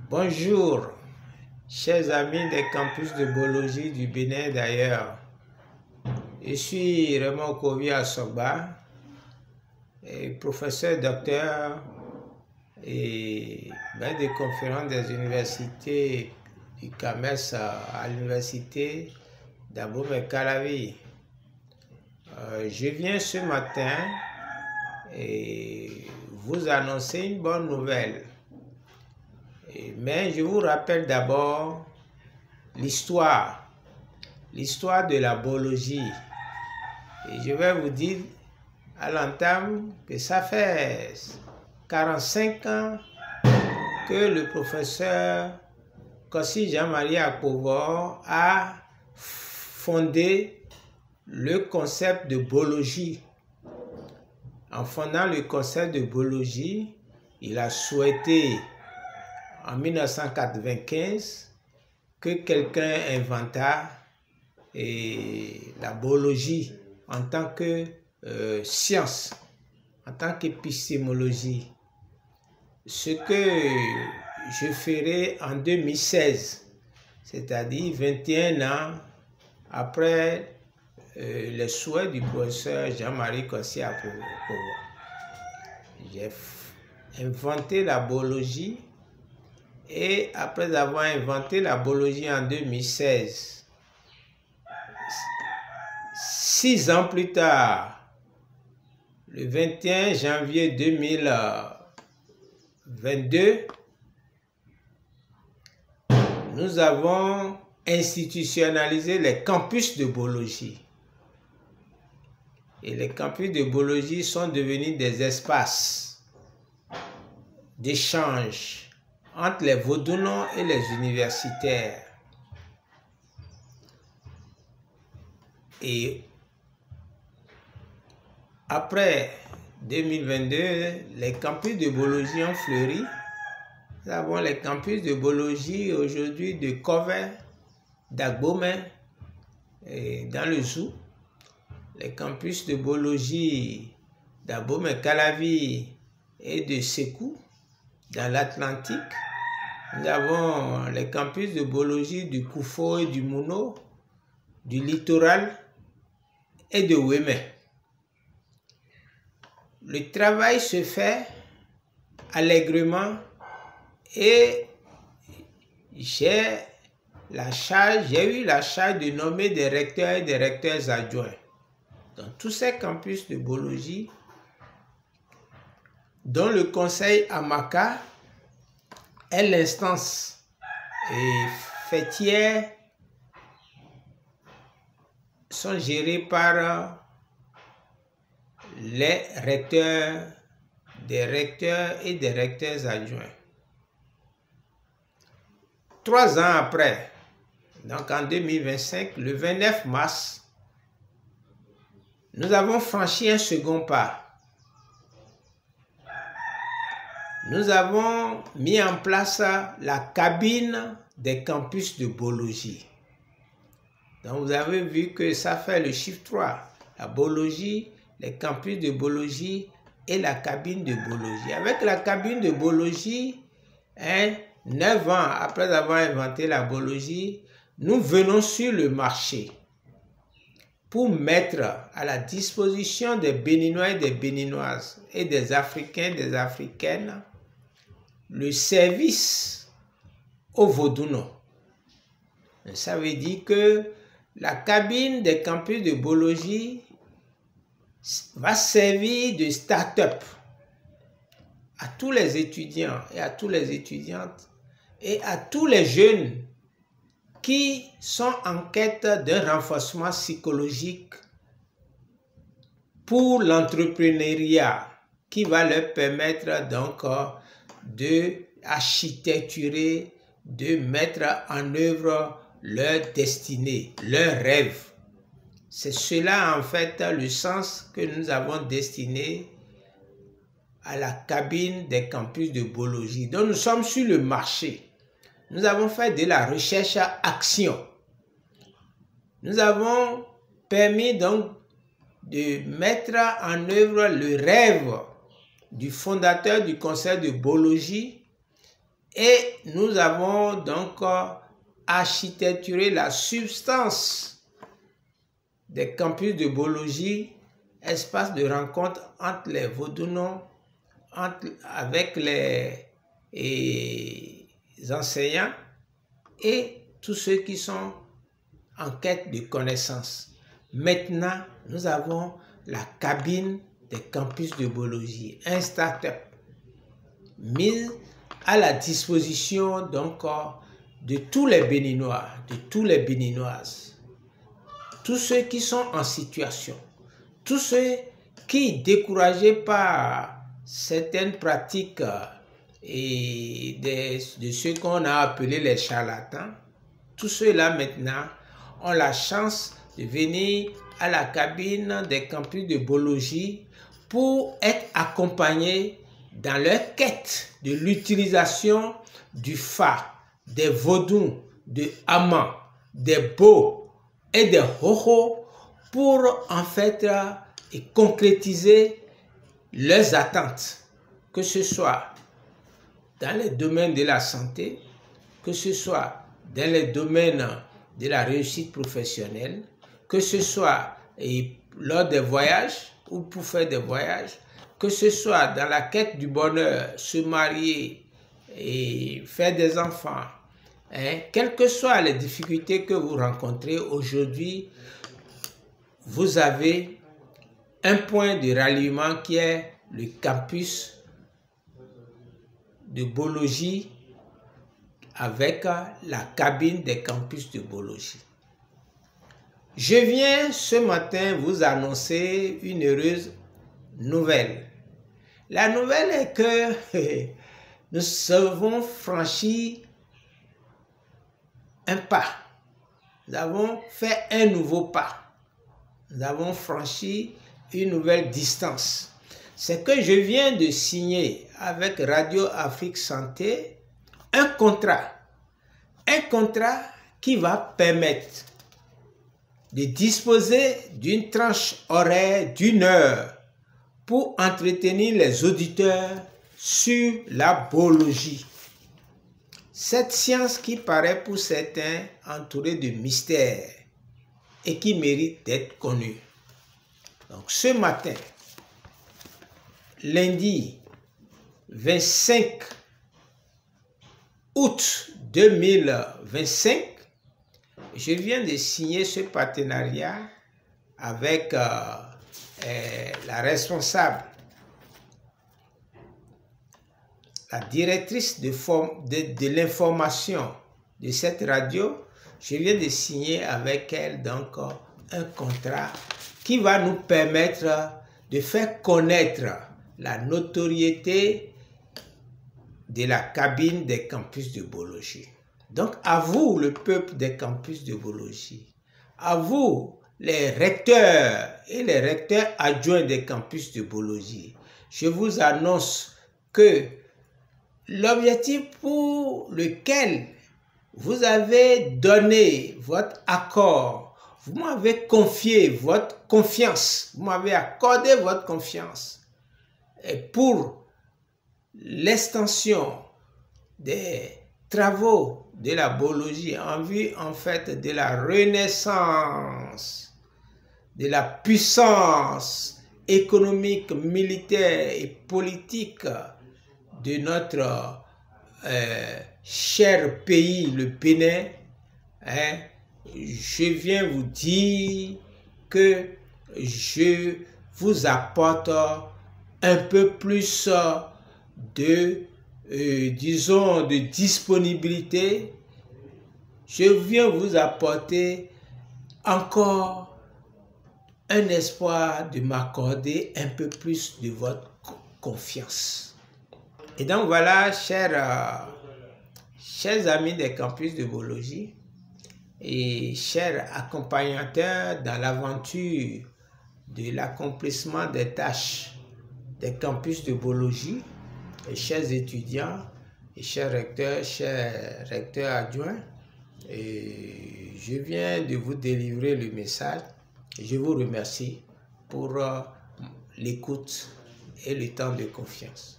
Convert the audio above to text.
Bonjour, chers amis des campus de biologie du Bénin d'ailleurs. Je suis Raymond Okovi Asogba, professeur docteur et maître de conférence des universités du CAMES à l'université d'Abomey-Calavi. Je viens ce matin et vous annoncer une bonne nouvelle. Mais je vous rappelle d'abord l'histoire de la biologie. Et je vais vous dire à l'entame que ça fait 45 ans que le professeur Kossi Jean-Marie Akpovor a fondé le concept de biologie. En fondant le concept de biologie, il a souhaité en 1995 que quelqu'un inventa la biologie en tant que science, en tant qu'épistémologie. Ce que je ferai en 2016, c'est-à-dire 21 ans après les souhaits du professeur Jean-Marie Kossi Akpovor. J'ai inventé la biologie. Et après avoir inventé la biologie en 2016, 6 ans plus tard, le 21 janvier 2022, nous avons institutionnalisé les campus de biologie. Et les campus de biologie sont devenus des espaces d'échange entre les Vaudounons et les universitaires. Et après 2022, les campus de biologie ont fleuri. Nous avons les campus de biologie aujourd'hui de Kové, d'Agbomey, dans le Zou. Les campus de biologie d'Abomey-Calavi et de Sékou, dans l'Atlantique. Nous avons les campus de biologie du Koufo et du Mouno, du littoral et de Ouémé. Le travail se fait allègrement et j'ai eu la charge de nommer des recteurs et des recteurs adjoints dans tous ces campus de biologie, dont le conseil Amaka est l'instance fêtière, sont gérés par les recteurs, des recteurs et des recteurs adjoints. 3 ans après, donc en 2025, le 29 mars, nous avons franchi un second pas. Nous avons mis en place la cabine des campus de biologie. Donc vous avez vu que ça fait le chiffre 3. La biologie, les campus de biologie et la cabine de biologie. Avec la cabine de biologie, 9 ans après avoir inventé la biologie, nous venons sur le marché pour mettre à la disposition des Béninois et des Béninoises et des Africains et des Africaines le service aux Vaudounons. Ça veut dire que la cabine des campus de biologie va servir de start-up à tous les étudiants et à toutes les étudiantes et à tous les jeunes qui sont en quête d'un renforcement psychologique pour l'entrepreneuriat qui va leur permettre donc de architecturer, de mettre en œuvre leur destinée, leur rêve. C'est cela en fait le sens que nous avons destiné à la cabine des campus de biologie. Donc nous sommes sur le marché. Nous avons fait de la recherche à action. Nous avons permis donc de mettre en œuvre le rêve du fondateur du conseil de biologie Et nous avons donc architecturé la substance des campus de biologie, espace de rencontre entre les Vaudouinons, avec les enseignants et tous ceux qui sont en quête de connaissances. Maintenant, nous avons la cabine des campus de biologie, un start-up mis à la disposition donc de tous les Béninois, de tous les Béninoises, tous ceux qui sont en situation, tous ceux qui, découragés par certaines pratiques et de ceux qu'on a appelés les charlatans, tous ceux-là maintenant ont la chance de venir à la cabine des campus de biologie pour être accompagnés dans leur quête de l'utilisation du fa, des vaudous, des amants, des beaux et des hoho pour en fait concrétiser leurs attentes, que ce soit dans les domaines de la santé, que ce soit dans les domaines de la réussite professionnelle, que ce soit lors des voyages ou pour faire des voyages, que ce soit dans la quête du bonheur, se marier et faire des enfants, quelles que soient les difficultés que vous rencontrez aujourd'hui, vous avez un point de ralliement qui est le campus de biologie avec la cabine des campus de biologie. Je viens ce matin vous annoncer une heureuse nouvelle. La nouvelle est que nous avons franchi un pas. Nous avons fait un nouveau pas. Nous avons franchi une nouvelle distance. C'est que je viens de signer avec Radio Afrique Santé un contrat qui va permettre de disposer d'une tranche horaire d'1 heure pour entretenir les auditeurs sur la biologie. Cette science qui paraît pour certains entourée de mystères et qui mérite d'être connue. Donc ce matin, lundi 25 août 2025, je viens de signer ce partenariat avec la responsable, la directrice de l'information de cette radio. Je viens de signer avec elle donc un contrat qui va nous permettre de faire connaître la notoriété de la cabine des campus de biologie. Donc à vous, le peuple des campus de biologie, à vous, les recteurs et les recteurs adjoints des campus de biologie, je vous annonce que l'objectif pour lequel vous avez donné votre accord, vous m'avez confié votre confiance, vous m'avez accordé votre confiance, et pour l'extension des travaux de la biologie en vue en fait de la renaissance, de la puissance économique, militaire et politique de notre cher pays, le Bénin, je viens vous dire que je vous apporte un peu plus de, disons, de disponibilité. Je viens vous apporter encore un espoir de m'accorder un peu plus de votre confiance. Et donc voilà, chers amis des campus de biologie et chers accompagnateurs dans l'aventure de l'accomplissement des tâches des campus de biologie, et chers étudiants et chers recteurs adjoints, et je viens de vous délivrer le message. Je vous remercie pour l'écoute et le temps de confiance.